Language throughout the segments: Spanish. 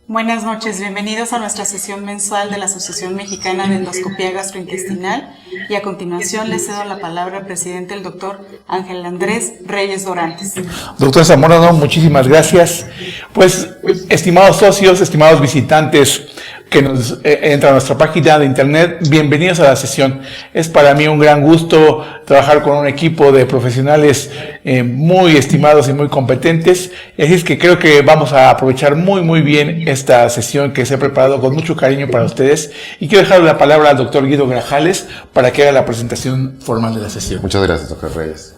Buenas noches, bienvenidos a nuestra sesión mensual de la Asociación Mexicana de Endoscopía Gastrointestinal y a continuación le cedo la palabra al presidente, el doctor Ángel Andrés Reyes Dorantes. Doctor Zamorano, muchísimas gracias. Pues, estimados socios, estimados visitantes que nos entran a nuestra página de internet, bienvenidos a la sesión. Es para mí un gran gusto trabajar con un equipo de profesionales muy estimados y muy competentes. Así es que creo que vamos a aprovechar muy bien esta sesión que se ha preparado con mucho cariño para ustedes. Y quiero dejar la palabra al doctor Guido Grajales para que haga la presentación formal de la sesión. Muchas gracias, doctor Reyes.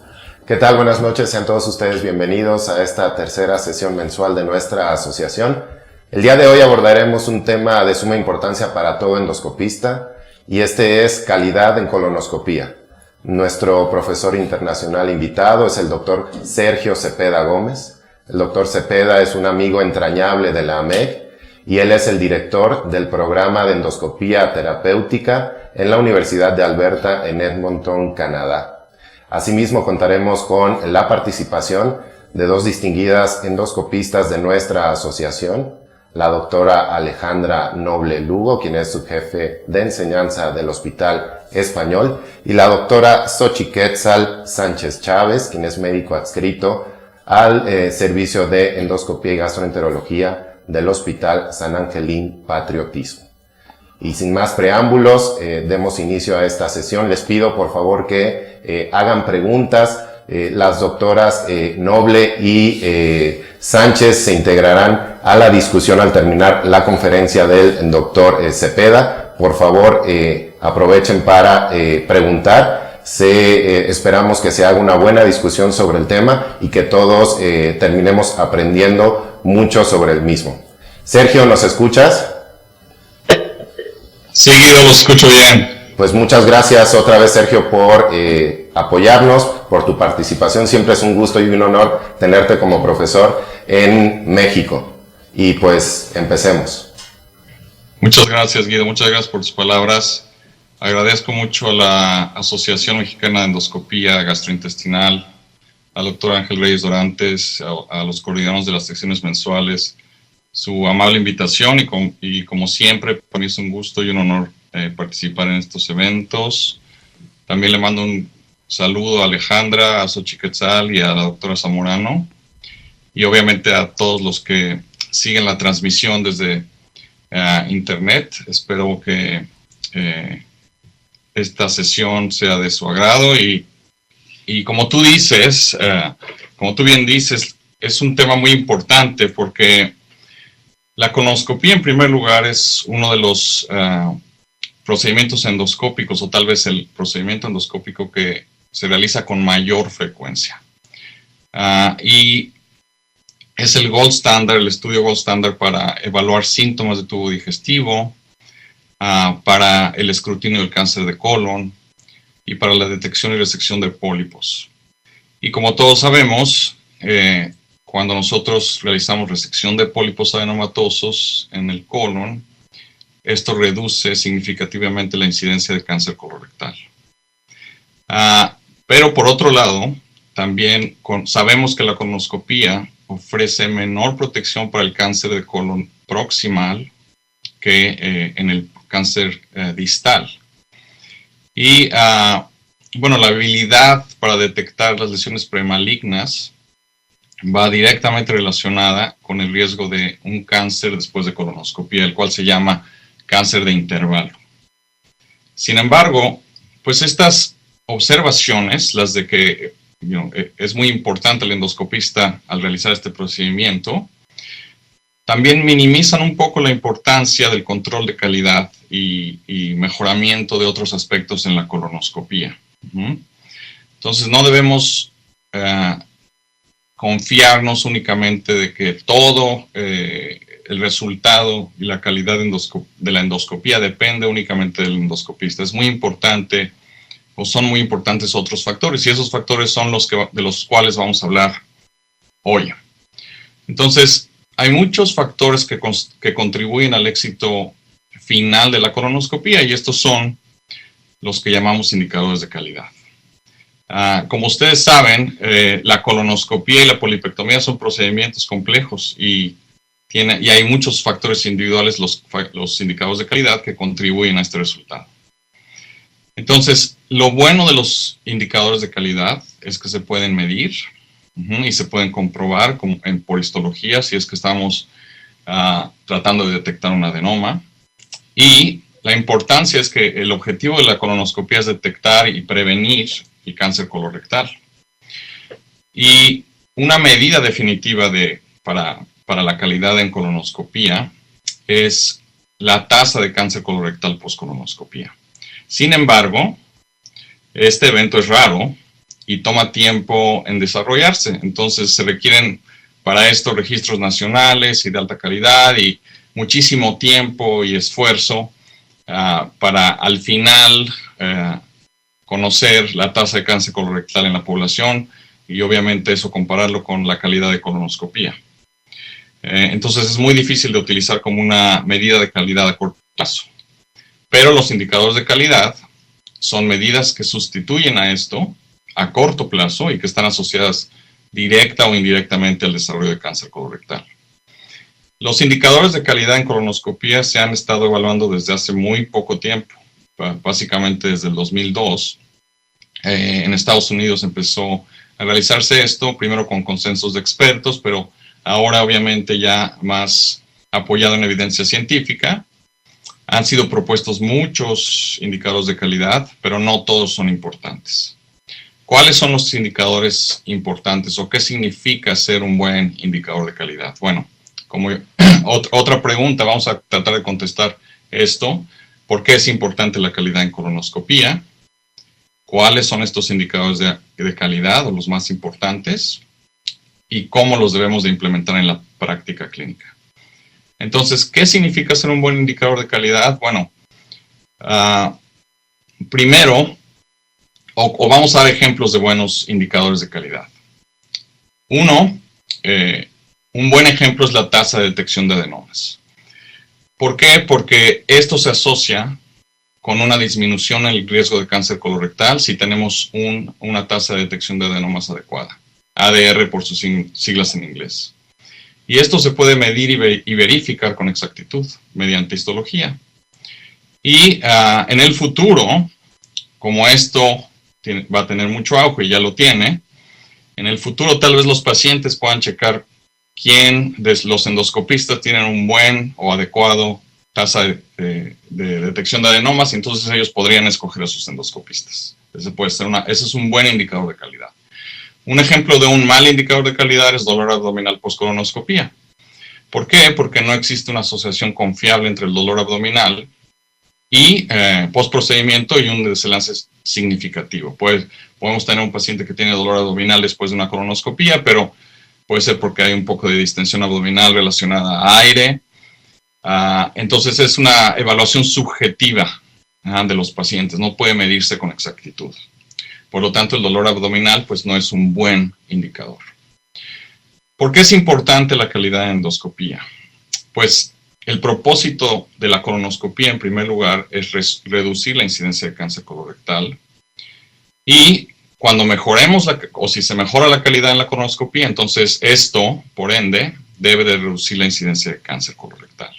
¿Qué tal? Buenas noches, sean todos ustedes bienvenidos a esta tercera sesión mensual de nuestra asociación. El día de hoy abordaremos un tema de suma importancia para todo endoscopista y este es calidad en colonoscopía. Nuestro profesor internacional invitado es el doctor Sergio Cepeda Gómez. El doctor Cepeda es un amigo entrañable de la AMEG y él es el director del programa de endoscopía terapéutica en la Universidad de Alberta en Edmonton, Canadá. Asimismo contaremos con la participación de dos distinguidas endoscopistas de nuestra asociación, la doctora Alejandra Noble Lugo, quien es subjefe de enseñanza del Hospital Español, y la doctora Xochiquetzal Sánchez Chávez, quien es médico adscrito al Servicio de Endoscopía y Gastroenterología del Hospital San Angelín Patriotismo. Y sin más preámbulos, demos inicio a esta sesión. Les pido por favor que hagan preguntas. Las doctoras Noble y Sánchez se integrarán a la discusión al terminar la conferencia del doctor Cepeda. Por favor, aprovechen para preguntar. Esperamos que se haga una buena discusión sobre el tema y que todos terminemos aprendiendo mucho sobre el mismo. Sergio, ¿nos escuchas? Sí, Guido, lo escucho bien. Pues muchas gracias otra vez, Sergio, por apoyarnos, por tu participación. Siempre es un gusto y un honor tenerte como profesor en México. Y pues empecemos. Muchas gracias, Guido. Muchas gracias por tus palabras. Agradezco mucho a la Asociación Mexicana de Endoscopía Gastrointestinal, al doctor Ángel Reyes Dorantes, a los coordinadores de las secciones mensuales, su amable invitación y como siempre, para mí es un gusto y un honor participar en estos eventos. También le mando un saludo a Alejandra, a Xochiquetzal y a la doctora Zamorano, y obviamente a todos los que siguen la transmisión desde internet. Espero que esta sesión sea de su agrado y como tú dices, como tú bien dices, es un tema muy importante porque la colonoscopía en primer lugar es uno de los procedimientos endoscópicos, o tal vez el procedimiento endoscópico que se realiza con mayor frecuencia. Y es el gold standard, el estudio gold standard para evaluar síntomas de tubo digestivo, para el escrutinio del cáncer de colon y para la detección y resección de pólipos. Y como todos sabemos, cuando nosotros realizamos resección de pólipos adenomatosos en el colon, esto reduce significativamente la incidencia de cáncer colorectal. Pero por otro lado, también sabemos que la colonoscopía ofrece menor protección para el cáncer de colon proximal que en el cáncer distal. Y bueno, la habilidad para detectar las lesiones premalignas va directamente relacionada con el riesgo de un cáncer después de colonoscopía, el cual se llama cáncer de intervalo. Sin embargo, pues estas observaciones, las de que es muy importante el endoscopista al realizar este procedimiento, también minimizan un poco la importancia del control de calidad y mejoramiento de otros aspectos en la colonoscopía. Entonces no debemos confiarnos únicamente de que todo el resultado y la calidad de la endoscopía depende únicamente del endoscopista. Es muy importante, o son muy importantes otros factores, y esos factores son de los cuales vamos a hablar hoy. Entonces, hay muchos factores que contribuyen al éxito final de la colonoscopía, y estos son los que llamamos indicadores de calidad. Como ustedes saben, la colonoscopía y la polipectomía son procedimientos complejos y y hay muchos factores individuales, los indicadores de calidad, que contribuyen a este resultado. Entonces, lo bueno de los indicadores de calidad es que se pueden medir y se pueden comprobar por histología si es que estamos tratando de detectar un adenoma. Y la importancia es que el objetivo de la colonoscopía es detectar y prevenir el cáncer colorectal. Y una medida definitiva para la calidad en colonoscopía es la tasa de cáncer colorectal post-colonoscopía. Sin embargo, este evento es raro y toma tiempo en desarrollarse. Entonces se requieren para esto registros nacionales y de alta calidad y muchísimo tiempo y esfuerzo para al final conocer la tasa de cáncer colorectal en la población y obviamente eso compararlo con la calidad de colonoscopía. Entonces es muy difícil de utilizar como una medida de calidad a corto plazo. Pero los indicadores de calidad son medidas que sustituyen a esto a corto plazo y que están asociadas directa o indirectamente al desarrollo de cáncer colorectal. Los indicadores de calidad en colonoscopía se han estado evaluando desde hace muy poco tiempo, básicamente desde el 2002. En Estados Unidos empezó a realizarse esto, primero con consensos de expertos, pero ahora obviamente ya más apoyado en evidencia científica. Han sido propuestos muchos indicadores de calidad, pero no todos son importantes. ¿Cuáles son los indicadores importantes o qué significa ser un buen indicador de calidad? Bueno, como otra pregunta, vamos a tratar de contestar esto. ¿Por qué es importante la calidad en colonoscopía? ¿Cuáles son estos indicadores de calidad o los más importantes? ¿Y cómo los debemos de implementar en la práctica clínica? Entonces, ¿qué significa ser un buen indicador de calidad? Bueno, primero, o vamos a dar ejemplos de buenos indicadores de calidad. Uno, un buen ejemplo es la tasa de detección de adenomas. ¿Por qué? Porque esto se asocia con una disminución en el riesgo de cáncer colorectal si tenemos una tasa de detección de adenomas adecuada. ADR por sus siglas en inglés. Y esto se puede medir y verificar con exactitud mediante histología. Y en el futuro, como esto va a tener mucho auge y ya lo tiene, en el futuro tal vez los pacientes puedan checar quién de los endoscopistas tienen un buen o adecuado tasa de detección de adenomas y entonces ellos podrían escoger a sus endoscopistas. Ese es un buen indicador de calidad. Un ejemplo de un mal indicador de calidad es dolor abdominal post-colonoscopía. ¿Por qué? Porque no existe una asociación confiable entre el dolor abdominal y post-procedimiento y un desenlace significativo. Podemos tener un paciente que tiene dolor abdominal después de una colonoscopía, pero puede ser porque hay un poco de distensión abdominal relacionada a aire. Entonces es una evaluación subjetiva de los pacientes, no puede medirse con exactitud. Por lo tanto, el dolor abdominal pues no es un buen indicador. ¿Por qué es importante la calidad de endoscopía? Pues el propósito de la colonoscopía, en primer lugar, es reducir la incidencia de cáncer colorectal. Y cuando mejoremos, o si se mejora la calidad en la colonoscopía, entonces esto, por ende, debe de reducir la incidencia de cáncer colorectal.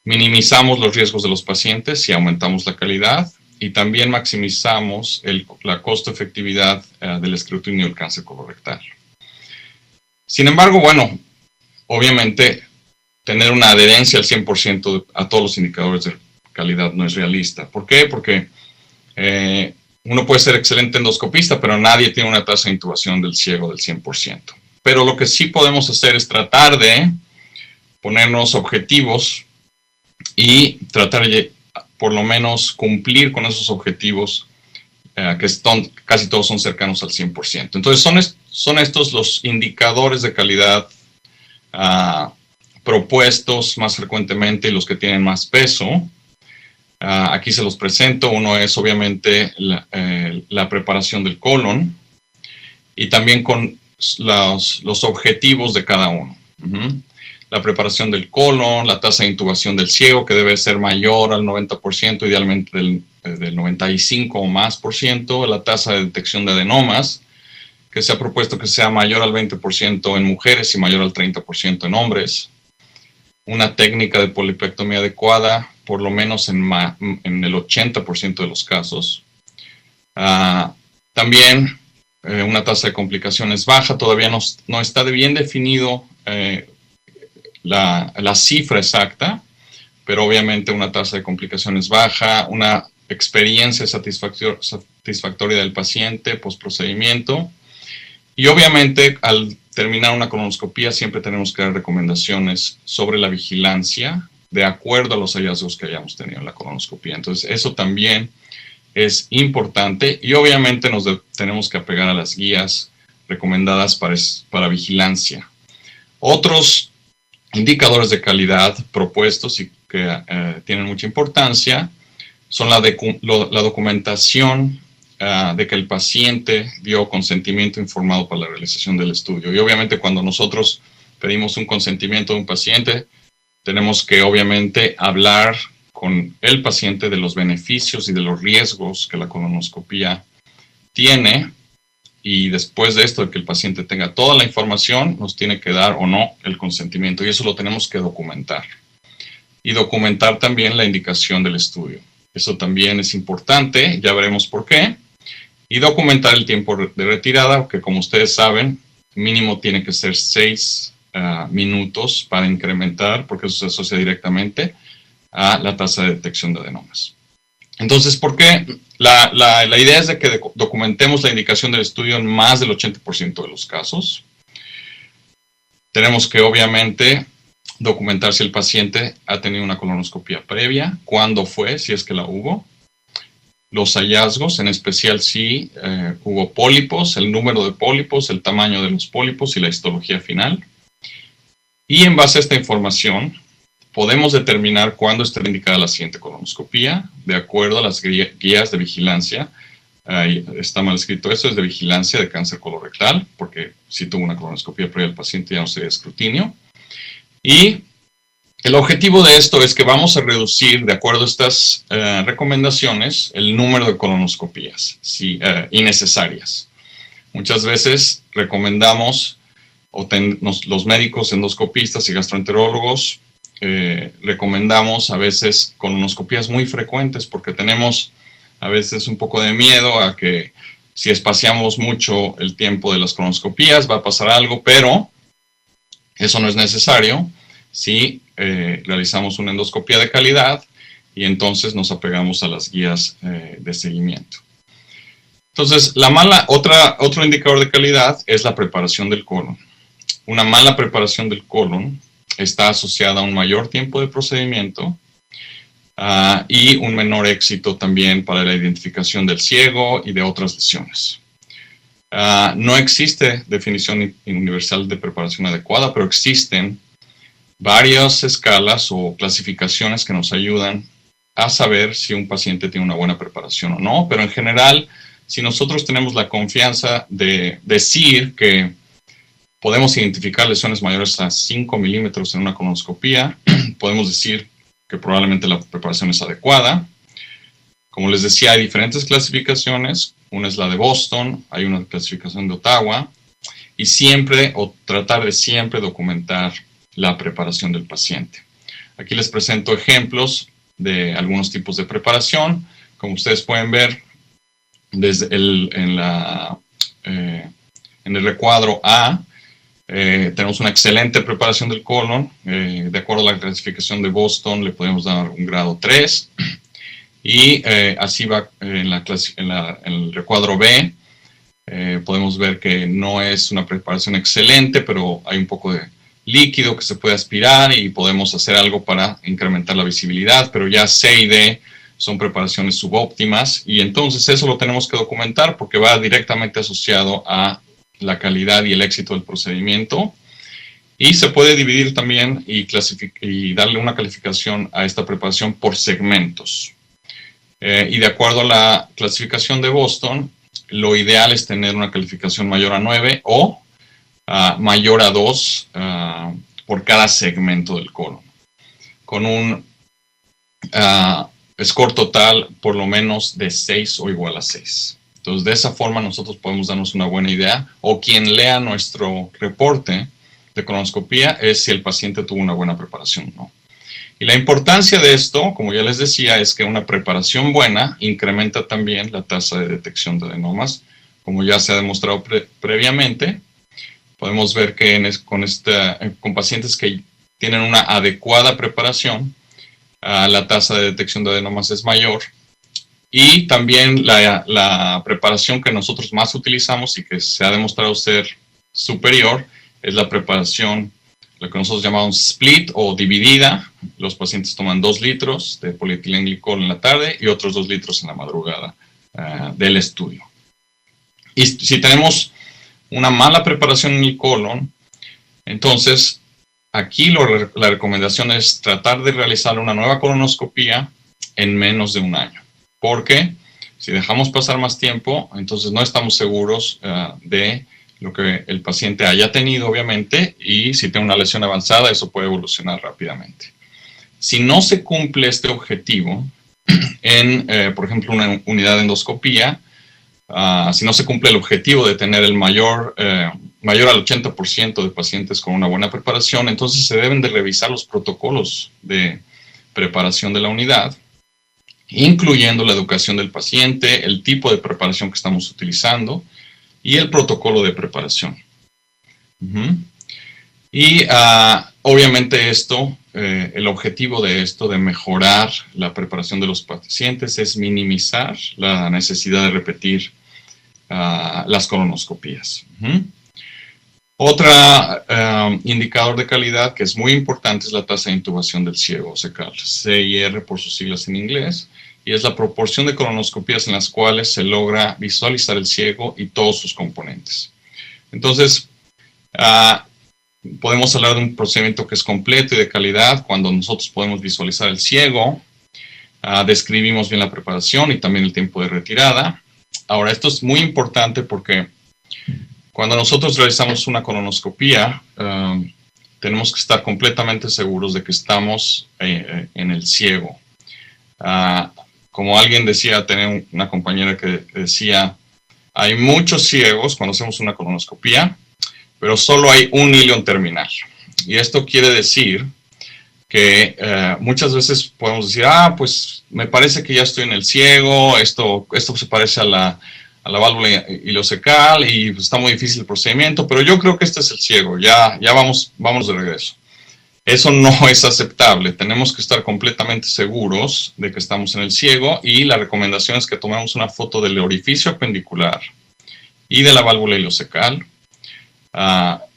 Minimizamos los riesgos de los pacientes si aumentamos la calidad y también maximizamos la costo-efectividad del escrutinio del cáncer colorectal. Sin embargo, bueno, obviamente tener una adherencia al 100% a todos los indicadores de calidad no es realista. ¿Por qué? Porque uno puede ser excelente endoscopista, pero nadie tiene una tasa de intubación del ciego del 100%. Pero lo que sí podemos hacer es tratar de ponernos objetivos y tratar de por lo menos cumplir con esos objetivos que casi todos son cercanos al 100%. Entonces son estos los indicadores de calidad propuestos más frecuentemente y los que tienen más peso. Aquí se los presento. Uno es obviamente la preparación del colon y también con los objetivos de cada uno. La preparación del colon, la tasa de intubación del ciego que debe ser mayor al 90%, idealmente del 95 o más por ciento, la tasa de detección de adenomas que se ha propuesto que sea mayor al 20% en mujeres y mayor al 30% en hombres. Una técnica de polipectomía adecuada, por lo menos en el 80% de los casos. También una tasa de complicaciones baja. Todavía no está bien definido la cifra exacta, pero obviamente una tasa de complicaciones baja, una experiencia satisfactoria del paciente postprocedimiento. Y obviamente al terminar una colonoscopía siempre tenemos que dar recomendaciones sobre la vigilancia de acuerdo a los hallazgos que hayamos tenido en la colonoscopía. Entonces eso también es importante y obviamente nos tenemos que apegar a las guías recomendadas para vigilancia. Otros indicadores de calidad propuestos y que tienen mucha importancia son la documentación de que el paciente dio consentimiento informado para la realización del estudio. Y obviamente cuando nosotros pedimos un consentimiento de un paciente, tenemos que obviamente hablar con el paciente de los beneficios y de los riesgos que la colonoscopía tiene, y después de esto, de que el paciente tenga toda la información, nos tiene que dar o no el consentimiento, y eso lo tenemos que documentar. Y documentar también la indicación del estudio. Eso también es importante, ya veremos por qué. Y documentar el tiempo de retirada, que como ustedes saben, mínimo tiene que ser 6 minutos para incrementar, porque eso se asocia directamente a la tasa de detección de adenomas. Entonces, ¿por qué? La idea es de que documentemos la indicación del estudio en más del 80% de los casos. Tenemos que, obviamente, documentar si el paciente ha tenido una colonoscopia previa, cuándo fue, si es que la hubo, los hallazgos, en especial si hubo pólipos, el número de pólipos, el tamaño de los pólipos y la histología final. Y en base a esta información, podemos determinar cuándo estará indicada la siguiente colonoscopía, de acuerdo a las guías de vigilancia. Ahí está mal escrito eso, es de vigilancia de cáncer colorectal, porque si tuvo una colonoscopia previa el paciente ya no sería escrutinio. Y el objetivo de esto es que vamos a reducir, de acuerdo a estas recomendaciones, el número de colonoscopías innecesarias. Muchas veces recomendamos, los médicos endoscopistas y gastroenterólogos, recomendamos a veces colonoscopías muy frecuentes porque tenemos a veces un poco de miedo a que si espaciamos mucho el tiempo de las colonoscopías va a pasar algo, pero eso no es necesario si realizamos una endoscopía de calidad y entonces nos apegamos a las guías de seguimiento. Entonces, otro indicador de calidad es la preparación del colon. Una mala preparación del colon está asociada a un mayor tiempo de procedimiento y un menor éxito también para la identificación del ciego y de otras lesiones. No existe definición universal de preparación adecuada, pero existen varias escalas o clasificaciones que nos ayudan a saber si un paciente tiene una buena preparación o no, pero en general, si nosotros tenemos la confianza de decir que podemos identificar lesiones mayores a 5 milímetros en una colonoscopía, podemos decir que probablemente la preparación es adecuada. Como les decía, hay diferentes clasificaciones. Una es la de Boston, hay una clasificación de Ottawa, y tratar de siempre documentar la preparación del paciente. Aquí les presento ejemplos de algunos tipos de preparación. Como ustedes pueden ver, en el recuadro A, tenemos una excelente preparación del colon. De acuerdo a la clasificación de Boston, le podemos dar un grado 3. Y así va en el recuadro B. Podemos ver que no es una preparación excelente, pero hay un poco de líquido que se puede aspirar y podemos hacer algo para incrementar la visibilidad, pero ya C y D son preparaciones subóptimas y entonces eso lo tenemos que documentar porque va directamente asociado a la calidad y el éxito del procedimiento. Y se puede dividir también y darle una calificación a esta preparación por segmentos. Y de acuerdo a la clasificación de Boston, lo ideal es tener una calificación mayor a 9 o mayor a 2 por cada segmento del colon, con un score total por lo menos de 6 o igual a 6. Entonces, de esa forma nosotros podemos darnos una buena idea, o quien lea nuestro reporte de colonoscopía es si el paciente tuvo una buena preparación o no. Y la importancia de esto, como ya les decía, es que una preparación buena incrementa también la tasa de detección de adenomas, como ya se ha demostrado previamente. Podemos ver que con pacientes que tienen una adecuada preparación, la tasa de detección de adenomas es mayor. Y también la preparación que nosotros más utilizamos y que se ha demostrado ser superior es la preparación, lo que nosotros llamamos split o dividida. Los pacientes toman 2 litros de polietilenglicol en la tarde y otros 2 litros en la madrugada del estudio. Y si tenemos una mala preparación en el colon, entonces aquí la recomendación es tratar de realizar una nueva colonoscopía en menos de un año. Porque si dejamos pasar más tiempo, entonces no estamos seguros de lo que el paciente haya tenido, obviamente, y si tiene una lesión avanzada, eso puede evolucionar rápidamente. Si no se cumple este objetivo en, por ejemplo, una unidad de endoscopía, si no se cumple el objetivo de tener el mayor al 80% de pacientes con una buena preparación, entonces se deben de revisar los protocolos de preparación de la unidad, incluyendo la educación del paciente, el tipo de preparación que estamos utilizando y el protocolo de preparación. Y obviamente el objetivo de esto, de mejorar la preparación de los pacientes, es minimizar la necesidad de repetir las colonoscopías. Otro indicador de calidad que es muy importante es la tasa de intubación del ciego o CIR, CIR por sus siglas en inglés, y es la proporción de colonoscopías en las cuales se logra visualizar el ciego y todos sus componentes. Entonces, podemos hablar de un procedimiento que es completo y de calidad cuando nosotros podemos visualizar el ciego, describimos bien la preparación y también el tiempo de retirada. Ahora, esto es muy importante porque cuando nosotros realizamos una colonoscopía, tenemos que estar completamente seguros de que estamos en el ciego. Como alguien decía, tenía una compañera que decía, hay muchos ciegos cuando hacemos una colonoscopía, pero solo hay un ilion terminal. Y esto quiere decir que muchas veces podemos decir, pues me parece que ya estoy en el ciego, esto se parece a la válvula ileocecal y está muy difícil el procedimiento, pero yo creo que este es el ciego, ya vamos de regreso. Eso no es aceptable, tenemos que estar completamente seguros de que estamos en el ciego y la recomendación es que tomemos una foto del orificio apendicular y de la válvula ileocecal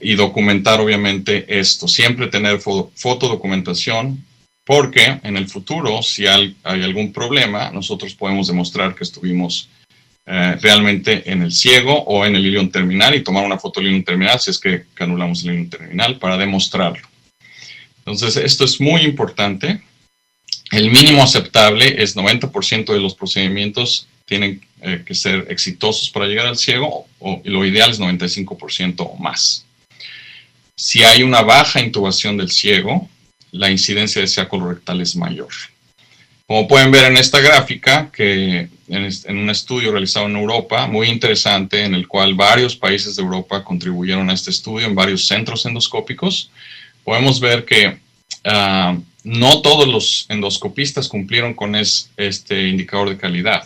y documentar obviamente esto, siempre tener fotodocumentación porque en el futuro si hay algún problema nosotros podemos demostrar que estuvimos realmente en el ciego o en el ilion terminal y tomar una foto del ilion terminal si es que anulamos el ilion terminal para demostrarlo. Entonces, esto es muy importante. El mínimo aceptable es 90% de los procedimientos tienen que ser exitosos para llegar al ciego, y lo ideal es 95% o más. Si hay una baja intubación del ciego, la incidencia de SIA colorectal es mayor. Como pueden ver en esta gráfica, que en un estudio realizado en Europa, muy interesante, en el cual varios países de Europa contribuyeron a este estudio en varios centros endoscópicos, podemos ver que no todos los endoscopistas cumplieron con este indicador de calidad.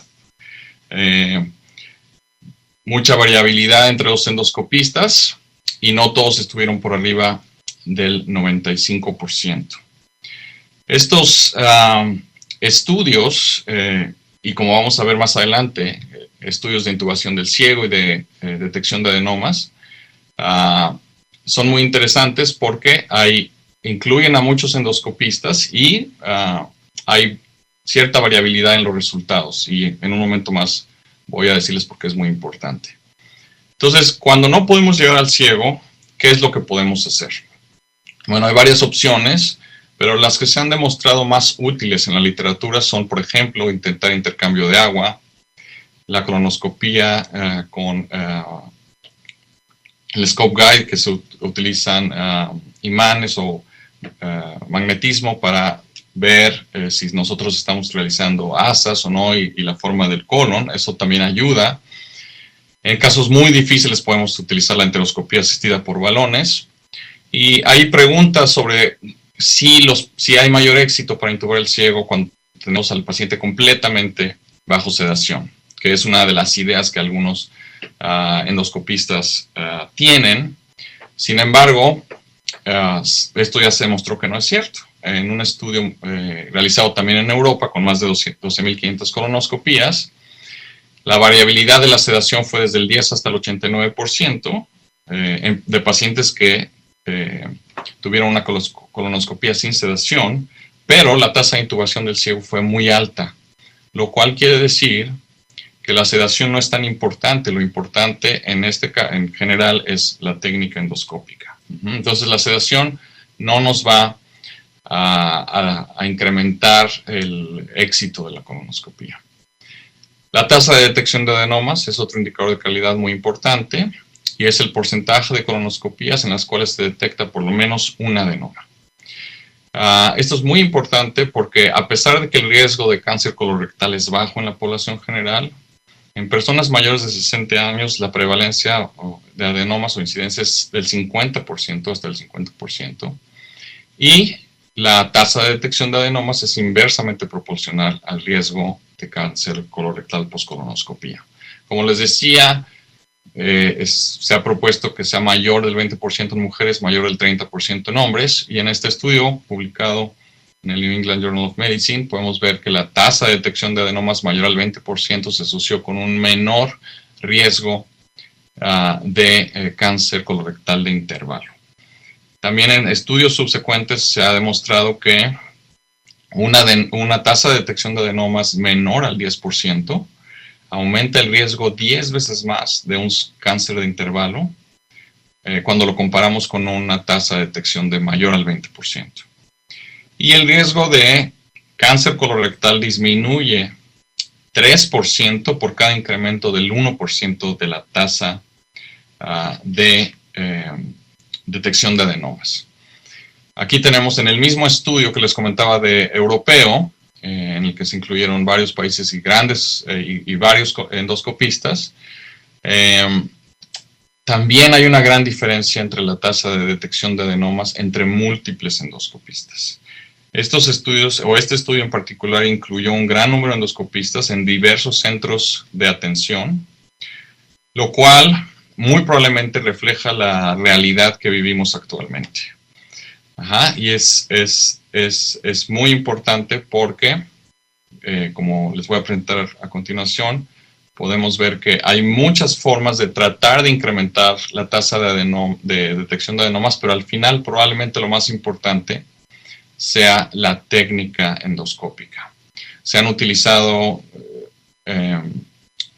Mucha variabilidad entre los endoscopistas y no todos estuvieron por arriba del 95%. Estos estudios, y como vamos a ver más adelante, estudios de intubación del ciego y de detección de adenomas, son muy interesantes porque incluyen a muchos endoscopistas y hay cierta variabilidad en los resultados. Y en un momento más voy a decirles por qué es muy importante. Entonces, cuando no podemos llegar al ciego, ¿qué es lo que podemos hacer? Bueno, hay varias opciones, pero las que se han demostrado más útiles en la literatura son, por ejemplo, intentar intercambio de agua, la colonoscopía con el scope guide, que se utilizan imanes o magnetismo para ver si nosotros estamos realizando asas o no y la forma del colon. Eso también ayuda. En casos muy difíciles podemos utilizar la enteroscopía asistida por balones. Y hay preguntas sobre si hay mayor éxito para intubar el ciego cuando tenemos al paciente completamente bajo sedación, que es una de las ideas que algunos endoscopistas tienen. Sin embargo, esto ya se demostró que no es cierto. En un estudio realizado también en Europa con más de 12.500 colonoscopías, la variabilidad de la sedación fue desde el 10 hasta el 89% de pacientes que tuvieron una colonoscopía sin sedación, pero la tasa de intubación del ciego fue muy alta, lo cual quiere decir que la sedación no es tan importante. Lo importante en general es la técnica endoscópica. Entonces la sedación no nos va a incrementar el éxito de la colonoscopía. La tasa de detección de adenomas es otro indicador de calidad muy importante y es el porcentaje de colonoscopías en las cuales se detecta por lo menos un adenoma. Esto es muy importante porque a pesar de que el riesgo de cáncer colorectal es bajo en la población general, en personas mayores de 60 años la prevalencia de adenomas o incidencia es del 50% hasta el 50%. Y la tasa de detección de adenomas es inversamente proporcional al riesgo de cáncer colorectal post-colonoscopía. Como les decía, se ha propuesto que sea mayor del 20% en mujeres, mayor del 30% en hombres, y en este estudio publicado en el New England Journal of Medicine podemos ver que la tasa de detección de adenomas mayor al 20% se asoció con un menor riesgo de cáncer colorectal de intervalo. También en estudios subsecuentes se ha demostrado que una tasa de detección de adenomas menor al 10% aumenta el riesgo 10 veces más de un cáncer de intervalo cuando lo comparamos con una tasa de detección de mayor al 20%. Y el riesgo de cáncer colorectal disminuye 3% por cada incremento del 1% de la tasa de detección de adenomas. Aquí tenemos en el mismo estudio que les comentaba de europeo, en el que se incluyeron varios países y varios endoscopistas, también hay una gran diferencia entre la tasa de detección de adenomas entre múltiples endoscopistas. Este estudio en particular incluyó un gran número de endoscopistas en diversos centros de atención, lo cual muy probablemente refleja la realidad que vivimos actualmente. Y es muy importante porque, como les voy a presentar a continuación, podemos ver que hay muchas formas de tratar de incrementar la tasa de detección de adenomas, pero al final probablemente lo más importante sea la técnica endoscópica. Se han utilizado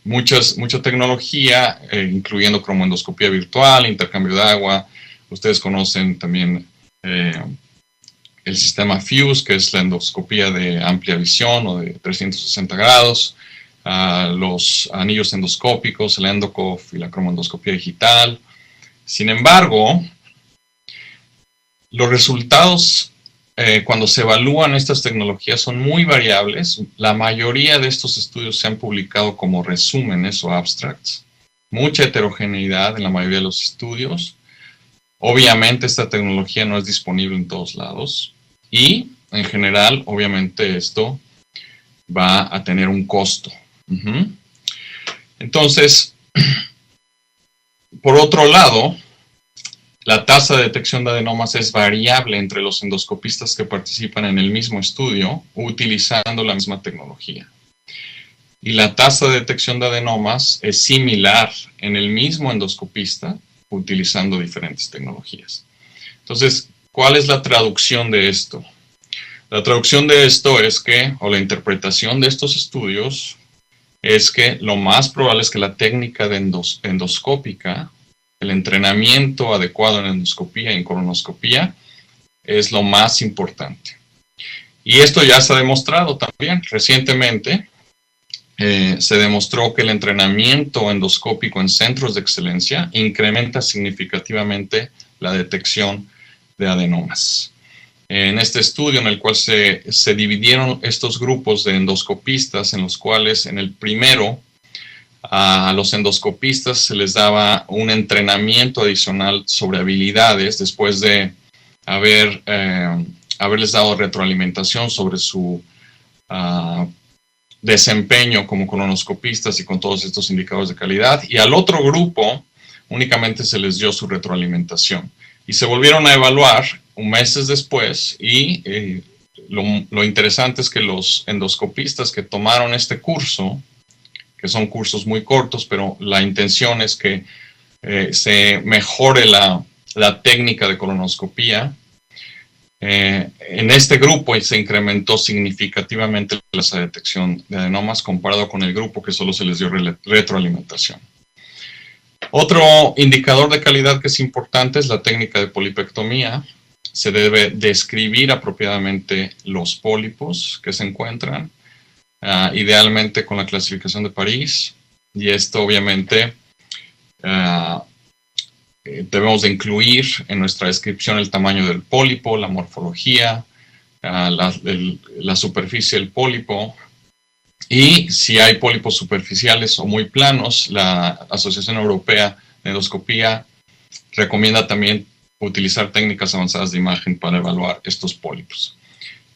mucha tecnología, incluyendo cromoendoscopía virtual, intercambio de agua. Ustedes conocen también el sistema FUSE, que es la endoscopía de amplia visión o de 360 grados, los anillos endoscópicos, el EndoCoff y la cromoendoscopía digital. Sin embargo, los resultados cuando se evalúan estas tecnologías son muy variables. La mayoría de estos estudios se han publicado como resúmenes o abstracts. Mucha heterogeneidad en la mayoría de los estudios. Obviamente esta tecnología no es disponible en todos lados y en general obviamente esto va a tener un costo. Entonces, por otro lado, la tasa de detección de adenomas es variable entre los endoscopistas que participan en el mismo estudio utilizando la misma tecnología. Y la tasa de detección de adenomas es similar en el mismo endoscopista utilizando diferentes tecnologías. Entonces, ¿cuál es la traducción de esto? La traducción de esto es que, o la interpretación de estos estudios, es que lo más probable es que la técnica de endoscópica, el entrenamiento adecuado en endoscopía y en colonoscopía, es lo más importante. Y esto ya se ha demostrado también. Recientemente se demostró que el entrenamiento endoscópico en centros de excelencia incrementa significativamente la detección de adenomas. En este estudio en el cual se dividieron estos grupos de endoscopistas, en los cuales en el primero A los endoscopistas se les daba un entrenamiento adicional sobre habilidades después de haberles dado retroalimentación sobre su desempeño como colonoscopistas y con todos estos indicadores de calidad. Y al otro grupo únicamente se les dio su retroalimentación. Y se volvieron a evaluar meses después y lo interesante es que los endoscopistas que tomaron este curso, que son cursos muy cortos, pero la intención es que se mejore la técnica de colonoscopía. En este grupo se incrementó significativamente la detección de adenomas comparado con el grupo que solo se les dio retroalimentación. Otro indicador de calidad que es importante es la técnica de polipectomía. Se debe describir apropiadamente los pólipos que se encuentran, idealmente con la clasificación de París, y esto obviamente debemos de incluir en nuestra descripción el tamaño del pólipo, la morfología, la superficie del pólipo, y si hay pólipos superficiales o muy planos, la Asociación Europea de Endoscopía recomienda también utilizar técnicas avanzadas de imagen para evaluar estos pólipos.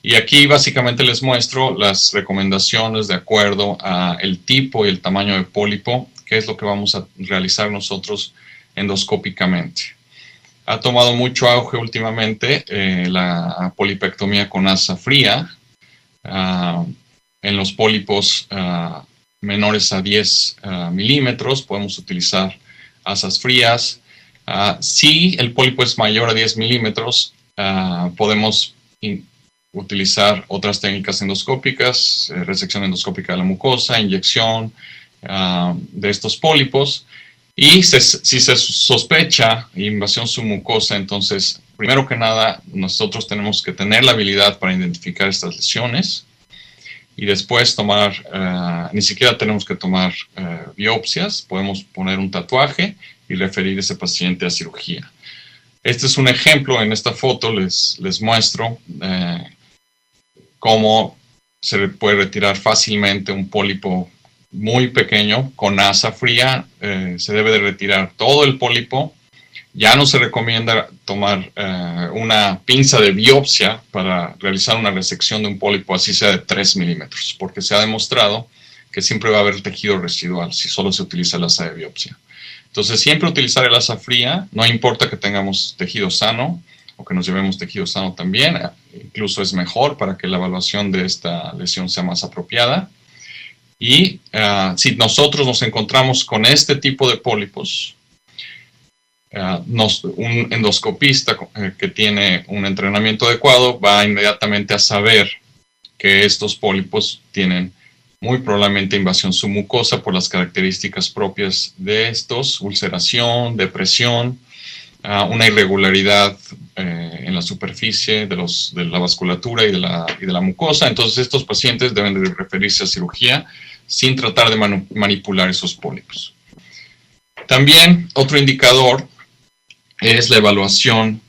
Y aquí básicamente les muestro las recomendaciones de acuerdo al tipo y el tamaño de pólipo, que es lo que vamos a realizar nosotros endoscópicamente. Ha tomado mucho auge últimamente la polipectomía con asa fría. En los pólipos menores a 10 milímetros podemos utilizar asas frías. Si el pólipo es mayor a 10 milímetros, podemos utilizar otras técnicas endoscópicas, resección endoscópica de la mucosa, inyección de estos pólipos. Y si se sospecha invasión submucosa, entonces, primero que nada, nosotros tenemos que tener la habilidad para identificar estas lesiones y después ni siquiera tenemos que tomar biopsias, podemos poner un tatuaje y referir a ese paciente a cirugía. Este es un ejemplo, en esta foto les muestro cómo se puede retirar fácilmente un pólipo muy pequeño con asa fría. Se debe de retirar todo el pólipo. Ya no se recomienda tomar una pinza de biopsia para realizar una resección de un pólipo, así sea de 3 milímetros, porque se ha demostrado que siempre va a haber tejido residual si solo se utiliza el asa de biopsia. Entonces, siempre utilizar el asa fría, no importa que tengamos tejido sano o que nos llevemos tejido sano también, incluso es mejor para que la evaluación de esta lesión sea más apropiada. Y si nosotros nos encontramos con este tipo de pólipos, un endoscopista que tiene un entrenamiento adecuado va inmediatamente a saber que estos pólipos tienen muy probablemente invasión submucosa por las características propias de estos, ulceración, depresión, una irregularidad en la superficie de la vasculatura y de la mucosa. Entonces estos pacientes deben de referirse a cirugía sin tratar de manipular esos pólipos. También otro indicador es la evaluación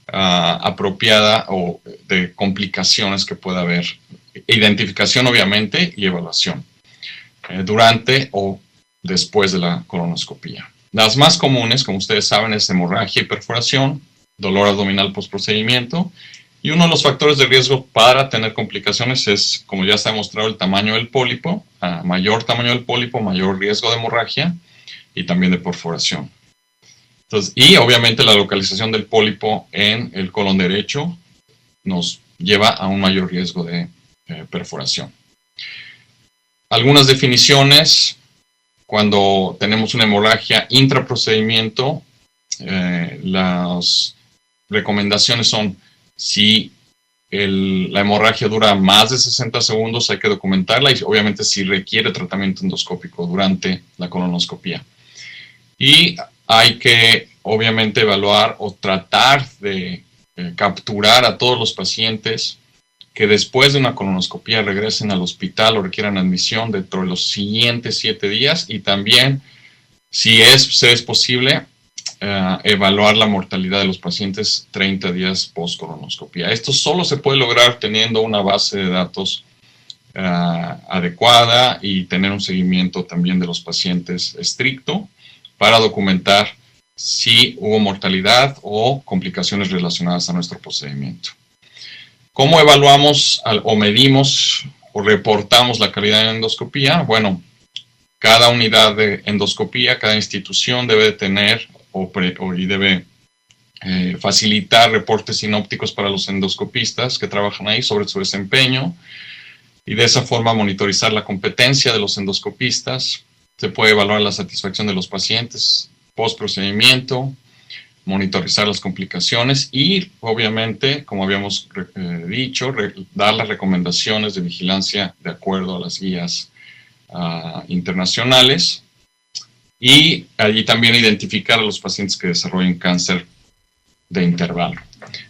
apropiada o de complicaciones que pueda haber. Identificación, obviamente, y evaluación durante o después de la colonoscopía. Las más comunes, como ustedes saben, es hemorragia y perforación, dolor abdominal postprocedimiento, y uno de los factores de riesgo para tener complicaciones es, como ya se ha demostrado, el tamaño del pólipo. Mayor tamaño del pólipo, mayor riesgo de hemorragia y también de perforación. Entonces, y obviamente la localización del pólipo en el colon derecho nos lleva a un mayor riesgo de perforación. Algunas definiciones: cuando tenemos una hemorragia intraprocedimiento, las recomendaciones son: si la hemorragia dura más de 60 segundos, hay que documentarla, y obviamente si requiere tratamiento endoscópico durante la colonoscopía. Y hay que obviamente evaluar o tratar de capturar a todos los pacientes que después de una colonoscopía regresen al hospital o requieran admisión dentro de los siguientes 7 días, y también, si es posible, evaluar la mortalidad de los pacientes 30 días post-colonoscopía. Esto solo se puede lograr teniendo una base de datos adecuada y tener un seguimiento también de los pacientes estricto para documentar si hubo mortalidad o complicaciones relacionadas a nuestro procedimiento. ¿Cómo evaluamos o medimos o reportamos la calidad de endoscopía? Bueno, cada unidad de endoscopía, cada institución debe tener y debe facilitar reportes sinópticos para los endoscopistas que trabajan ahí sobre su desempeño y de esa forma monitorizar la competencia de los endoscopistas. Se puede evaluar la satisfacción de los pacientes post procedimiento, monitorizar las complicaciones y, obviamente, como habíamos dicho, dar las recomendaciones de vigilancia de acuerdo a las guías internacionales y allí también identificar a los pacientes que desarrollen cáncer de intervalo.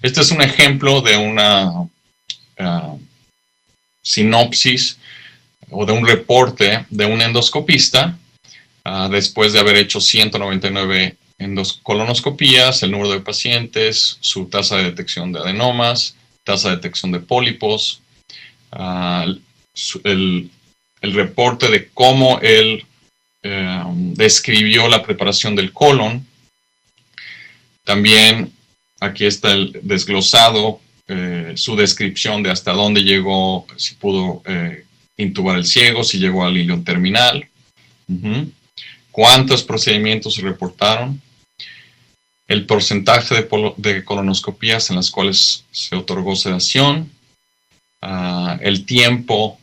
Este es un ejemplo de una sinopsis o de un reporte de un endoscopista después de haber hecho 199 colonoscopías, el número de pacientes, su tasa de detección de adenomas, tasa de detección de pólipos, el reporte de cómo él describió la preparación del colon. También aquí está el desglosado, su descripción de hasta dónde llegó, si pudo intubar el ciego, si llegó al ilion terminal, cuántos procedimientos se reportaron, el porcentaje de colonoscopías en las cuales se otorgó sedación, el tiempo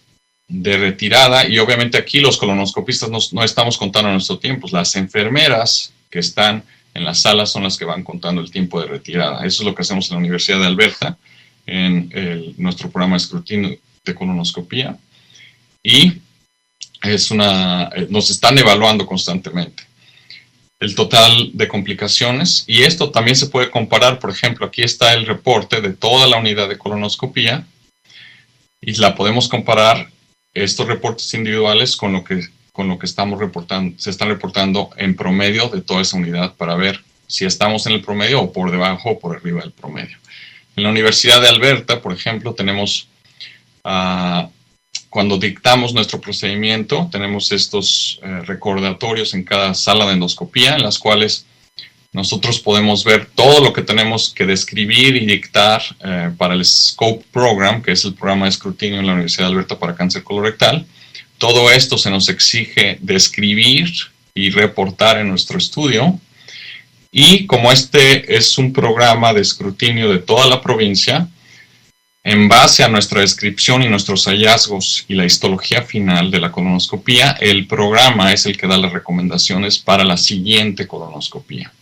de retirada, y obviamente aquí los colonoscopistas no estamos contando nuestro tiempo, las enfermeras que están en la sala son las que van contando el tiempo de retirada. Eso es lo que hacemos en la Universidad de Alberta, en nuestro programa de escrutinio de colonoscopía, y nos están evaluando constantemente el total de complicaciones, y esto también se puede comparar. Por ejemplo, aquí está el reporte de toda la unidad de colonoscopía, y la podemos comparar estos reportes individuales con lo que estamos reportando, se están reportando en promedio de toda esa unidad para ver si estamos en el promedio o por debajo o por arriba del promedio. En la Universidad de Alberta, por ejemplo, tenemos, cuando dictamos nuestro procedimiento, tenemos estos recordatorios en cada sala de endoscopía, en las cuales nosotros podemos ver todo lo que tenemos que describir y dictar para el SCOPE Program, que es el programa de escrutinio en la Universidad de Alberta para cáncer colorectal. Todo esto se nos exige describir y reportar en nuestro estudio. Y como este es un programa de escrutinio de toda la provincia, en base a nuestra descripción y nuestros hallazgos y la histología final de la colonoscopía, el programa es el que da las recomendaciones para la siguiente colonoscopía.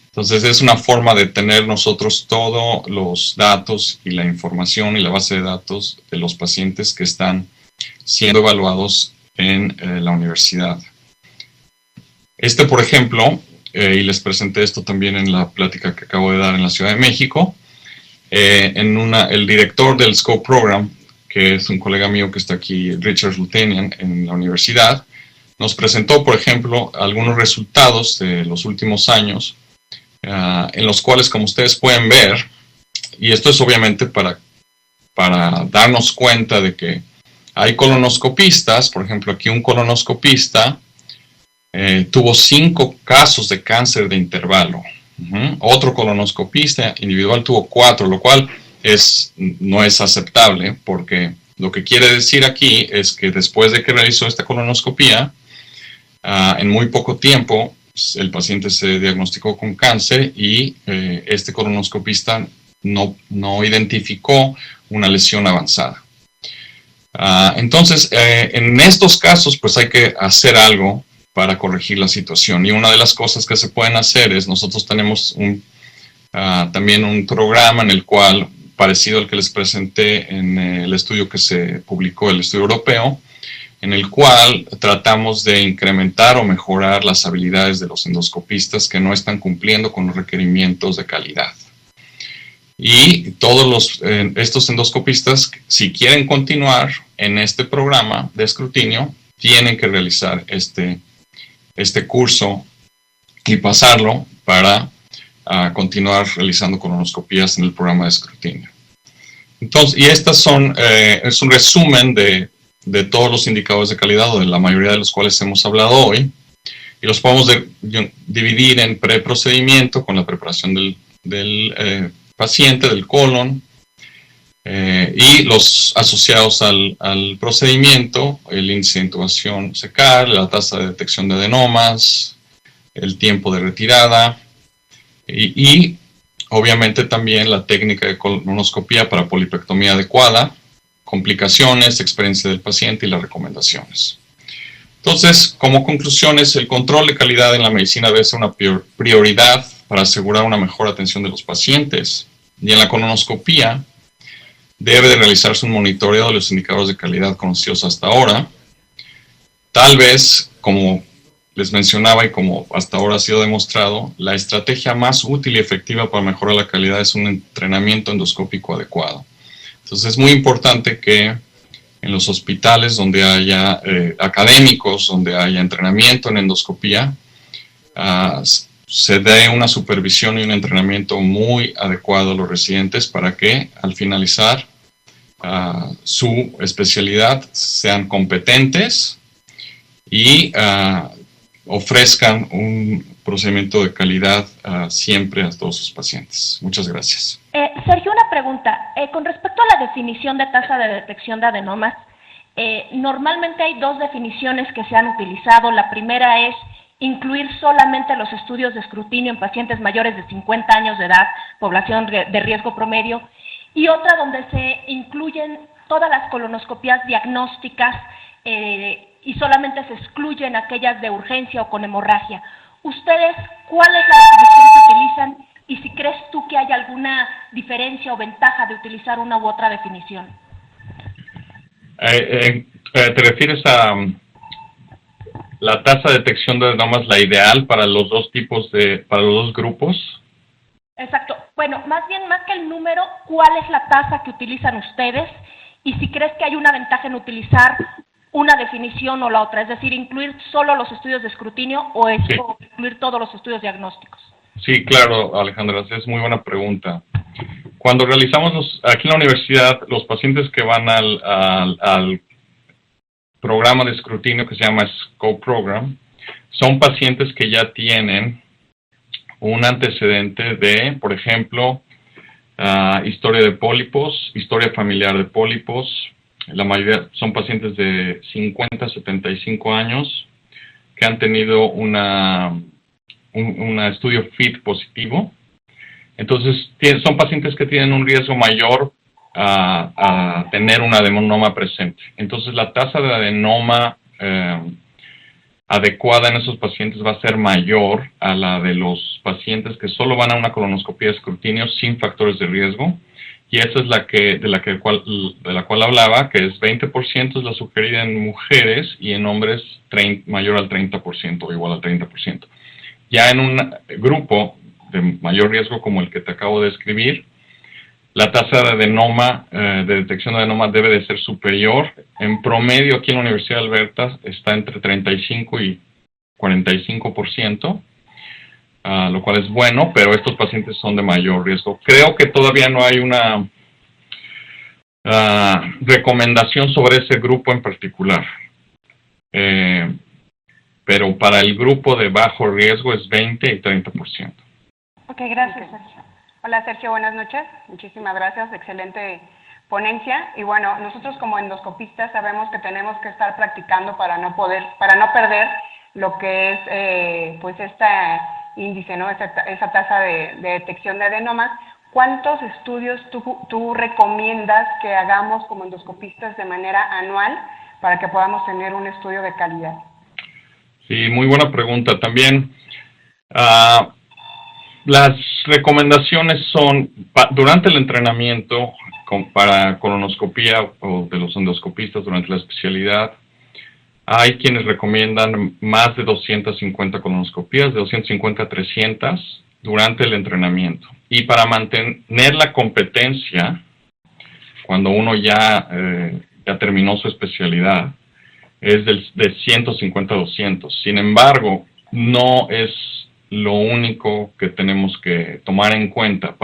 Entonces es una forma de tener nosotros todos los datos y la información y la base de datos de los pacientes que están siendo evaluados en la universidad. Por ejemplo, y les presenté esto también en la plática que acabo de dar en la Ciudad de México, el director del SCOPE Program, que es un colega mío que está aquí, Richard Lutenian, en la universidad, nos presentó, por ejemplo, algunos resultados de los últimos años, en los cuales, como ustedes pueden ver, y esto es obviamente para darnos cuenta de que hay colonoscopistas. Por ejemplo, aquí un colonoscopista tuvo 5 casos de cáncer de intervalo. Otro colonoscopista individual tuvo 4, lo cual no es aceptable, porque lo que quiere decir aquí es que después de que realizó esta colonoscopía, en muy poco tiempo, el paciente se diagnosticó con cáncer y este colonoscopista no identificó una lesión avanzada. Entonces, en estos casos, pues hay que hacer algo para corregir la situación. Y una de las cosas que se pueden hacer es, nosotros tenemos también un programa en el cual, parecido al que les presenté en el estudio que se publicó, el estudio europeo, en el cual tratamos de incrementar o mejorar las habilidades de los endoscopistas que no están cumpliendo con los requerimientos de calidad. Y todos estos endoscopistas, si quieren continuar en este programa de escrutinio, tienen que realizar este curso y pasarlo para continuar realizando colonoscopías en el programa de escrutinio. Entonces, y estas es un resumen de de todos los indicadores de calidad, o de la mayoría de los cuales hemos hablado hoy, y los podemos dividir en preprocedimiento, con la preparación del paciente, del colon, y los asociados al procedimiento, el índice de intubación secar, la tasa de detección de adenomas, el tiempo de retirada, y obviamente también la técnica de colonoscopía para polipectomía adecuada, complicaciones, experiencia del paciente y las recomendaciones. Entonces, como conclusiones, el control de calidad en la medicina debe ser una prioridad para asegurar una mejor atención de los pacientes. Y en la colonoscopía debe de realizarse un monitoreo de los indicadores de calidad conocidos hasta ahora. Tal vez, como les mencionaba y como hasta ahora ha sido demostrado, la estrategia más útil y efectiva para mejorar la calidad es un entrenamiento endoscópico adecuado. Entonces es muy importante que en los hospitales donde haya académicos, donde haya entrenamiento en endoscopía, se dé una supervisión y un entrenamiento muy adecuado a los residentes para que al finalizar su especialidad sean competentes y ofrezcan un procedimiento de calidad siempre a todos sus pacientes. Muchas gracias. Sergio, una pregunta. Con respecto a la definición de tasa de detección de adenomas, normalmente hay dos definiciones que se han utilizado. La primera es incluir solamente los estudios de escrutinio en pacientes mayores de 50 años de edad, población de riesgo promedio, y otra donde se incluyen todas las colonoscopías diagnósticas y solamente se excluyen aquellas de urgencia o con hemorragia. ¿Ustedes cuál es la definición que utilizan y si crees tú que hay alguna diferencia o ventaja de utilizar una u otra definición? ¿Te refieres a la tasa de detección de adenomas, la ideal para los dos tipos para los dos grupos? Exacto. Bueno, más bien, más que el número, ¿cuál es la tasa que utilizan ustedes? Y si crees que hay una ventaja en utilizar una definición o la otra, es decir, incluir solo los estudios de escrutinio o incluir todos los estudios diagnósticos. Sí, claro, Alejandra, es muy buena pregunta. Cuando realizamos aquí en la universidad, los pacientes que van al programa de escrutinio que se llama SCOPE Program, son pacientes que ya tienen un antecedente de, por ejemplo, historia de pólipos, historia familiar de pólipos. La mayoría son pacientes de 50 a 75 años que han tenido un estudio FIT positivo. Entonces, son pacientes que tienen un riesgo mayor a tener un adenoma presente. Entonces, la tasa de adenoma adecuada en esos pacientes va a ser mayor a la de los pacientes que solo van a una colonoscopía de escrutinio sin factores de riesgo. Y esa es de la cual hablaba, que es 20% es la sugerida en mujeres y en hombres mayor al 30% o igual al 30%. Ya en un grupo de mayor riesgo como el que te acabo de describir, la tasa de adenoma, de detección de adenoma debe de ser superior. En promedio aquí en la Universidad de Alberta está entre 35 y 45%, lo cual es bueno, pero estos pacientes son de mayor riesgo. Creo que todavía no hay una recomendación sobre ese grupo en particular. Pero para el grupo de bajo riesgo es 20 y 30%. Ok, gracias, Sergio. Hola, Sergio, buenas noches. Muchísimas gracias, excelente ponencia. Y bueno, nosotros como endoscopistas sabemos que tenemos que estar practicando para no perder lo que es, pues, este índice, ¿no? Esa tasa de detección de adenomas. ¿Cuántos estudios tú recomiendas que hagamos como endoscopistas de manera anual para que podamos tener un estudio de calidad? Sí, muy buena pregunta. También las recomendaciones son, durante el entrenamiento para colonoscopía o de los endoscopistas durante la especialidad, hay quienes recomiendan más de 250 colonoscopías, de 250 a 300 durante el entrenamiento. Y para mantener la competencia, cuando uno ya terminó su especialidad, es de 150 a 200. Sin embargo, no es lo único que tenemos que tomar en cuenta.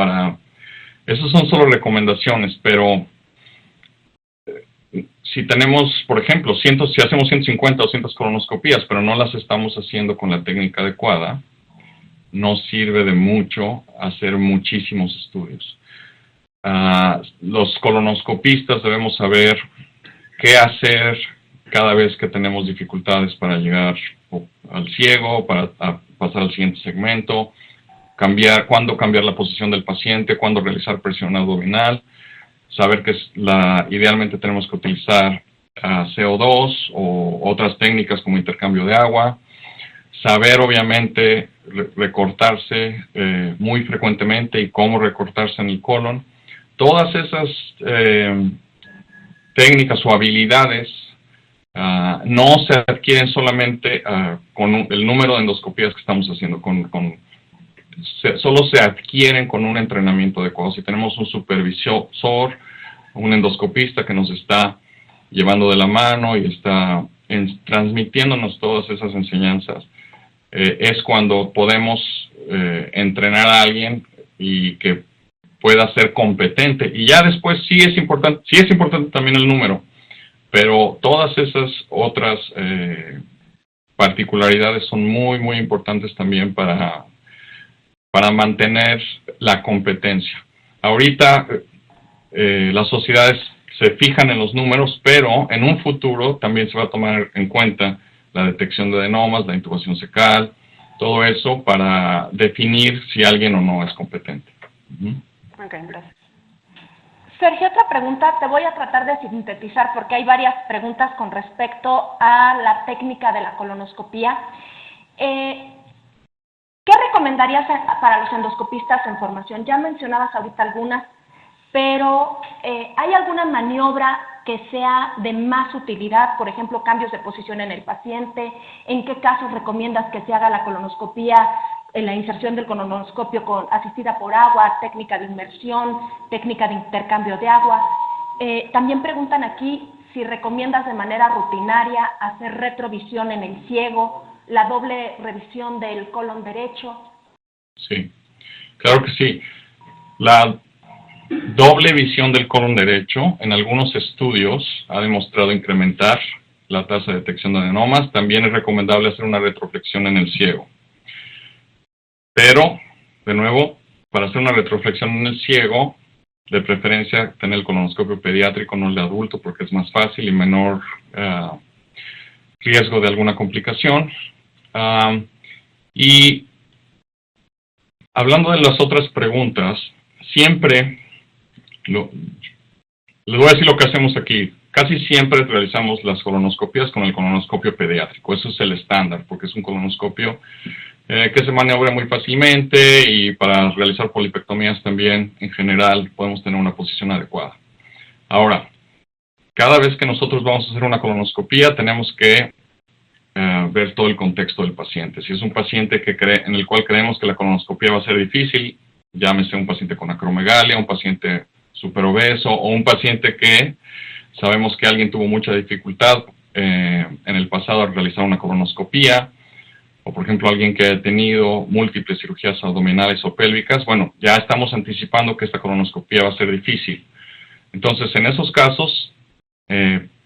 Esas son solo recomendaciones, pero si tenemos, por ejemplo, si hacemos 150 o 200 colonoscopías, pero no las estamos haciendo con la técnica adecuada, no sirve de mucho hacer muchísimos estudios. Los colonoscopistas debemos saber qué hacer cada vez que tenemos dificultades para llegar al ciego, para pasar al siguiente segmento, cuándo cambiar la posición del paciente, cuándo realizar presión abdominal, saber que idealmente tenemos que utilizar CO2 o otras técnicas como intercambio de agua, saber obviamente recortarse muy frecuentemente y cómo recortarse en el colon. Todas esas técnicas o habilidades no se adquieren solamente con el número de endoscopías que estamos haciendo, solo se adquieren con un entrenamiento adecuado. Si tenemos un supervisor, un endoscopista que nos está llevando de la mano y está transmitiéndonos todas esas enseñanzas, es cuando podemos entrenar a alguien y que pueda ser competente. Y ya después sí es importante también el número, pero todas esas otras particularidades son muy, muy importantes también para mantener la competencia. Ahorita las sociedades se fijan en los números, pero en un futuro también se va a tomar en cuenta la detección de adenomas, la intubación cecal, todo eso para definir si alguien o no es competente. Ok, gracias. Sergio, otra pregunta, te voy a tratar de sintetizar porque hay varias preguntas con respecto a la técnica de la colonoscopía. ¿Qué recomendarías para los endoscopistas en formación? Ya mencionabas ahorita algunas, pero ¿hay alguna maniobra que sea de más utilidad? Por ejemplo, cambios de posición en el paciente. ¿En qué casos recomiendas que se haga la colonoscopía, en la inserción del colonoscopio asistida por agua, técnica de inmersión, técnica de intercambio de agua? También preguntan aquí si recomiendas de manera rutinaria hacer retrovisión en el ciego, la doble revisión del colon derecho. Sí, claro que sí. La doble visión del colon derecho en algunos estudios ha demostrado incrementar la tasa de detección de adenomas. También es recomendable hacer una retroflexión en el ciego. Pero, de nuevo, para hacer una retroflexión en el ciego, de preferencia tener el colonoscopio pediátrico, no el de adulto, porque es más fácil y menor riesgo de alguna complicación. Y hablando de las otras preguntas, siempre, les voy a decir lo que hacemos aquí. Casi siempre realizamos las colonoscopías con el colonoscopio pediátrico. Eso es el estándar, porque es un colonoscopio que se maniobra muy fácilmente y para realizar polipectomías también, en general, podemos tener una posición adecuada. Ahora, cada vez que nosotros vamos a hacer una colonoscopía, tenemos que ver todo el contexto del paciente. Si es un paciente en el cual creemos que la colonoscopía va a ser difícil, llámese un paciente con acromegalia, un paciente superobeso o un paciente que sabemos que alguien tuvo mucha dificultad en el pasado al realizar una colonoscopía, o por ejemplo alguien que ha tenido múltiples cirugías abdominales o pélvicas, bueno, ya estamos anticipando que esta colonoscopía va a ser difícil. Entonces, en esos casos,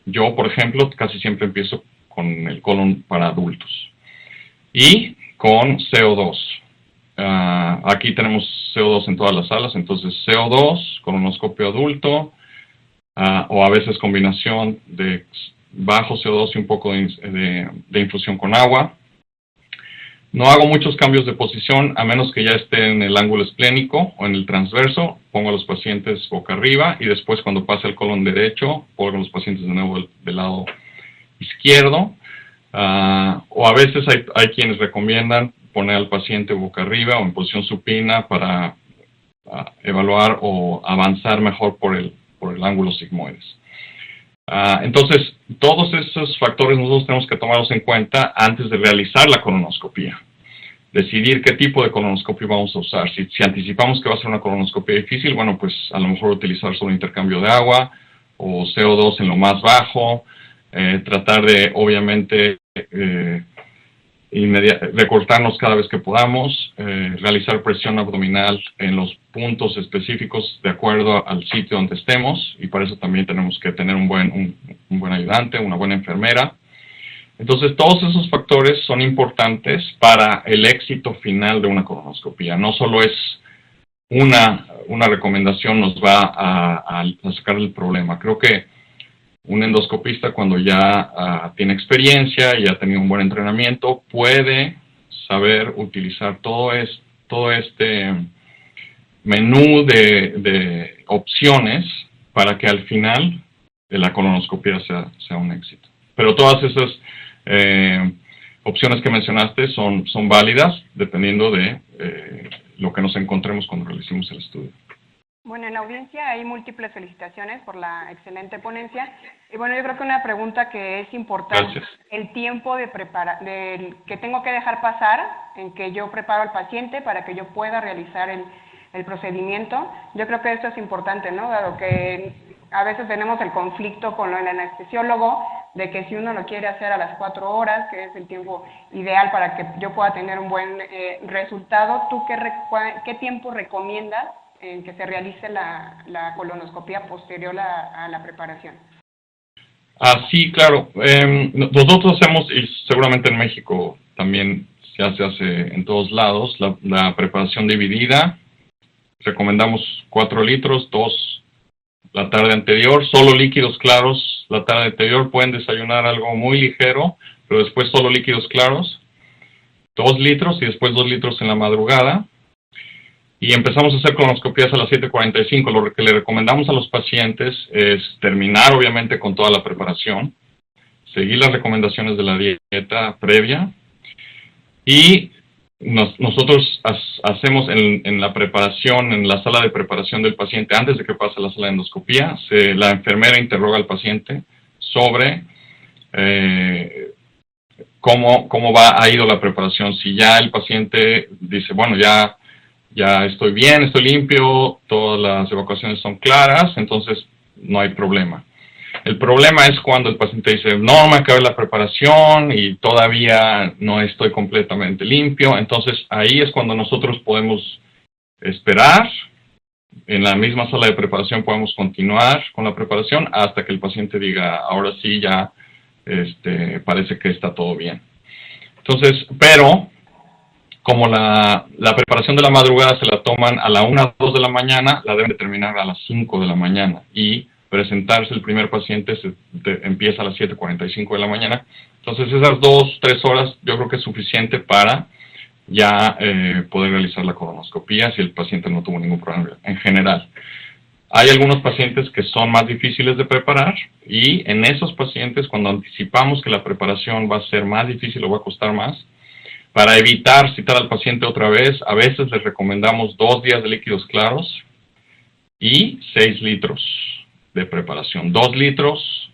yo, por ejemplo, casi siempre empiezo con el colon para adultos y con CO2. Aquí tenemos CO2 en todas las salas, entonces CO2, colonoscopio adulto, o a veces combinación de bajo CO2 y un poco de infusión con agua. No hago muchos cambios de posición a menos que ya esté en el ángulo esplénico o en el transverso. Pongo a los pacientes boca arriba y después cuando pase el colon derecho, pongo a los pacientes de nuevo del lado izquierdo. O a veces hay quienes recomiendan poner al paciente boca arriba o en posición supina para evaluar o avanzar mejor por el ángulo sigmoides. Entonces, todos esos factores nosotros tenemos que tomarlos en cuenta antes de realizar la colonoscopía. Decidir qué tipo de colonoscopio vamos a usar. Si anticipamos que va a ser una colonoscopia difícil, bueno, pues a lo mejor utilizar solo intercambio de agua o CO2 en lo más bajo. Tratar de, obviamente, recortarnos cada vez que podamos. Realizar presión abdominal en los puntos específicos de acuerdo al sitio donde estemos, y para eso también tenemos que tener un buen ayudante, una buena enfermera. Entonces, todos esos factores son importantes para el éxito final de una colonoscopia. No solo es una recomendación nos va a sacar el problema. Creo que un endoscopista, cuando ya tiene experiencia y ha tenido un buen entrenamiento, puede saber utilizar todo este menú de opciones para que al final la colonoscopia sea un éxito. Pero todas esas opciones que mencionaste son válidas dependiendo de lo que nos encontremos cuando realicemos el estudio. Bueno, en la audiencia hay múltiples felicitaciones por la excelente ponencia. Y bueno, yo creo que una pregunta que es importante, Gracias. el tiempo que tengo que dejar pasar en que yo preparo al paciente para que yo pueda realizar el procedimiento. Yo creo que esto es importante, ¿no? Dado que a veces tenemos el conflicto con el anestesiólogo de que si uno lo quiere hacer a las 4 horas, que es el tiempo ideal para que yo pueda tener un buen resultado, ¿tú qué tiempo recomiendas en que se realice la colonoscopia posterior a la preparación? Sí, claro. Nosotros hacemos, y seguramente en México también ya se hace en todos lados, la preparación dividida. Recomendamos 4 litros, 2 la tarde anterior, solo líquidos claros la tarde anterior. Pueden desayunar algo muy ligero, pero después solo líquidos claros. 2 litros y después 2 litros en la madrugada. Y empezamos a hacer colonoscopías a las 7:45. Lo que le recomendamos a los pacientes es terminar, obviamente, con toda la preparación, seguir las recomendaciones de la dieta previa, y nosotros hacemos en la preparación, en la sala de preparación del paciente, antes de que pase a la sala de endoscopía, la enfermera interroga al paciente sobre cómo ha ido la preparación. Si ya el paciente dice, bueno, ya estoy bien, estoy limpio, todas las evacuaciones son claras, entonces no hay problema. El problema es cuando el paciente dice, no me acabé la preparación y todavía no estoy completamente limpio. Entonces ahí es cuando nosotros podemos esperar. En la misma sala de preparación podemos continuar con la preparación hasta que el paciente diga, ahora sí ya parece que está todo bien. Entonces, pero como la preparación de la madrugada se la toman a la 1, 2 de la mañana, la deben de terminar a las 5 de la mañana. Y presentarse el primer paciente empieza a las 7:45 de la mañana. Entonces esas 2, 3 horas yo creo que es suficiente para ya poder realizar la colonoscopia si el paciente no tuvo ningún problema en general. Hay algunos pacientes que son más difíciles de preparar, y en esos pacientes, cuando anticipamos que la preparación va a ser más difícil o va a costar más, para evitar citar al paciente otra vez, a veces les recomendamos 2 días de líquidos claros y 6 litros de preparación. 2 litros,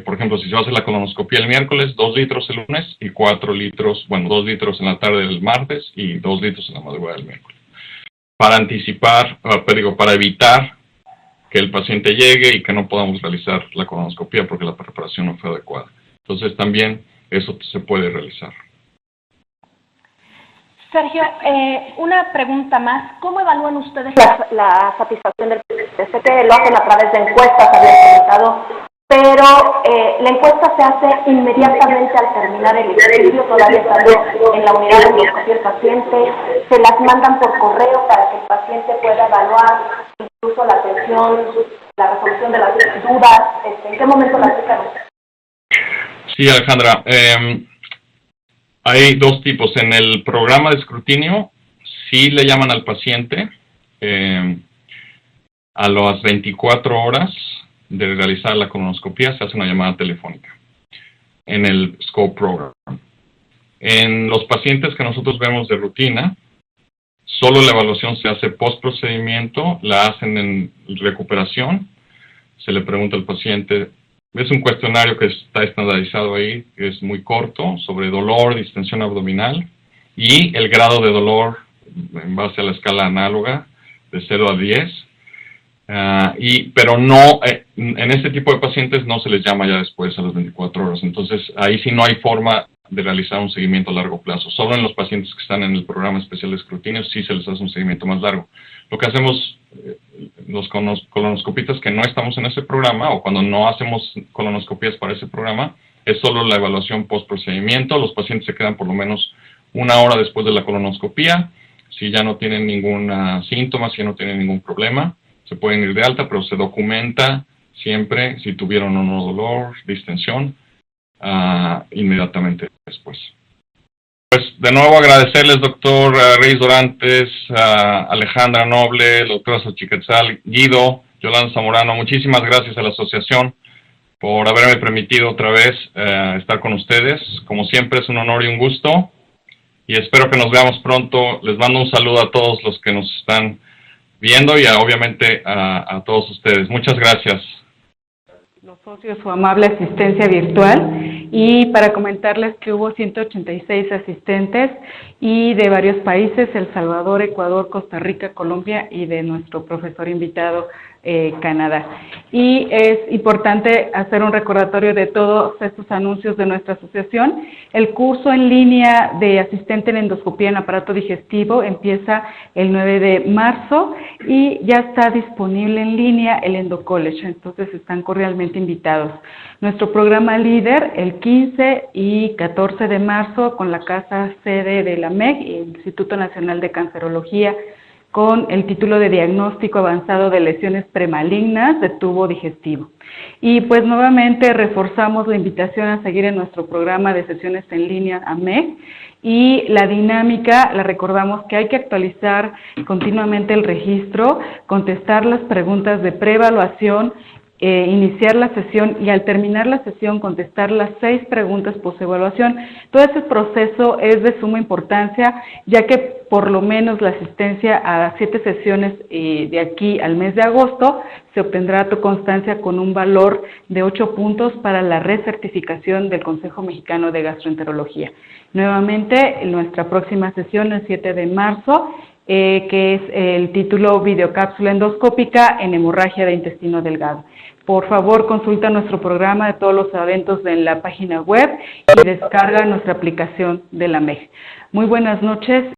por ejemplo, si se va a hacer la colonoscopia el miércoles, 2 litros el lunes y 4 litros, bueno, 2 litros en la tarde del martes y 2 litros en la madrugada del miércoles. Para anticipar, para evitar que el paciente llegue y que no podamos realizar la colonoscopia porque la preparación no fue adecuada. Entonces también eso se puede realizar. Sergio, una pregunta más. ¿Cómo evalúan ustedes la satisfacción del paciente? Sé que lo hacen a través de encuestas, habían comentado, pero la encuesta se hace inmediatamente al terminar el estudio, todavía estando en la unidad de endoscopia el paciente, se las mandan por correo para que el paciente pueda evaluar incluso la atención, la resolución de las dudas. ¿En qué momento las aplican? Sí, Alejandra. Hay 2 tipos. En el programa de escrutinio, sí le llaman al paciente a las 24 horas de realizar la colonoscopia, se hace una llamada telefónica en el SCOPE Program. En los pacientes que nosotros vemos de rutina, solo la evaluación se hace post procedimiento, la hacen en recuperación, se le pregunta al paciente. Es un cuestionario que está estandarizado ahí, que es muy corto, sobre dolor, distensión abdominal y el grado de dolor en base a la escala análoga de 0 a 10. Pero no, en este tipo de pacientes no se les llama ya después a las 24 horas. Entonces ahí sí no hay forma de realizar un seguimiento a largo plazo. Solo en los pacientes que están en el programa especial de escrutinio sí se les hace un seguimiento más largo. Lo que hacemos los colonoscopistas que no estamos en ese programa o cuando no hacemos colonoscopías para ese programa es solo la evaluación post-procedimiento. Los pacientes se quedan por lo menos 1 hora después de la colonoscopía. Si ya no tienen ningún síntoma, si ya no tienen ningún problema, se pueden ir de alta, pero se documenta siempre si tuvieron o no dolor, distensión, inmediatamente después. Pues de nuevo agradecerles, doctor Reyes Dorantes, Alejandra Noble, doctora Xochiquetzal, Guido, Yolanda Zamorano. Muchísimas gracias a la asociación por haberme permitido otra vez estar con ustedes. Como siempre es un honor y un gusto y espero que nos veamos pronto. Les mando un saludo a todos los que nos están viendo y obviamente a todos ustedes. Muchas gracias. Los socios, su amable asistencia virtual, y para comentarles que hubo 186 asistentes y de varios países: El Salvador, Ecuador, Costa Rica, Colombia y de nuestro profesor invitado, Canadá. Y es importante hacer un recordatorio de todos estos anuncios de nuestra asociación. El curso en línea de asistente en endoscopía en aparato digestivo empieza el 9 de marzo y ya está disponible en línea el EndoCollege, entonces están cordialmente invitados. Nuestro programa líder el 15 y 14 de marzo con la casa sede de la MEG, el Instituto Nacional de Cancerología, con el título de Diagnóstico Avanzado de Lesiones Premalignas de Tubo Digestivo. Y pues nuevamente reforzamos la invitación a seguir en nuestro programa de sesiones en línea AMEG, y la dinámica, la recordamos que hay que actualizar continuamente el registro, contestar las preguntas de preevaluación, iniciar la sesión y al terminar la sesión contestar las 6 preguntas postevaluación. Todo ese proceso es de suma importancia, ya que por lo menos la asistencia a 7 sesiones de aquí al mes de agosto se obtendrá tu constancia con un valor de 8 puntos para la recertificación del Consejo Mexicano de Gastroenterología. Nuevamente, nuestra próxima sesión el 7 de marzo, que es el título Videocápsula endoscópica en hemorragia de intestino delgado. Por favor, consulta nuestro programa de todos los eventos en la página web y descarga nuestra aplicación de la MEG. Muy buenas noches.